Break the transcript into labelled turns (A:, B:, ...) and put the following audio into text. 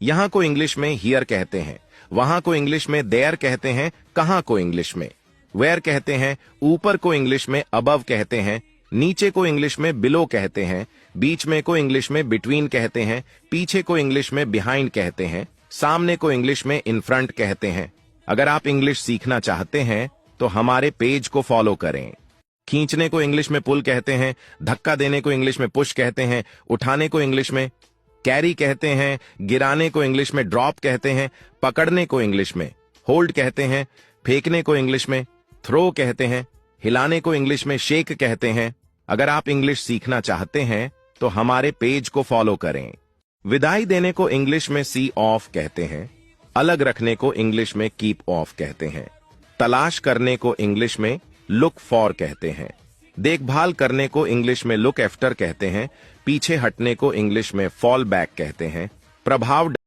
A: यहाँ को इंग्लिश में हियर कहते हैं, वहां को इंग्लिश में देयर कहते हैं, कहां को इंग्लिश में वेयर कहते हैं, ऊपर को इंग्लिश में अबव कहते हैं, नीचे को इंग्लिश में बिलो कहते हैं, बीच में को इंग्लिश में बिटवीन कहते हैं, पीछे को इंग्लिश में बिहाइंड कहते हैं, सामने को इंग्लिश में इन फ्रंट कहते हैं। अगर आप इंग्लिश सीखना चाहते हैं तो हमारे पेज को फॉलो करें। खींचने को इंग्लिश में पुल कहते हैं, धक्का देने को इंग्लिश में पुश कहते हैं, उठाने को इंग्लिश में कैरी कहते हैं, गिराने को इंग्लिश में ड्रॉप कहते हैं, पकड़ने को इंग्लिश में होल्ड कहते हैं, फेंकने को इंग्लिश में थ्रो कहते हैं, हिलाने को इंग्लिश में शेक कहते हैं। अगर आप इंग्लिश सीखना चाहते हैं तो हमारे पेज को फॉलो करें। विदाई देने को इंग्लिश में सी ऑफ कहते हैं, अलग रखने को इंग्लिश में कीप ऑफ कहते हैं, तलाश करने को इंग्लिश में लुक फॉर कहते हैं, देखभाल करने को इंग्लिश में लुक आफ्टर कहते हैं, पीछे हटने को इंग्लिश में फॉल बैक कहते हैं, प्रभाव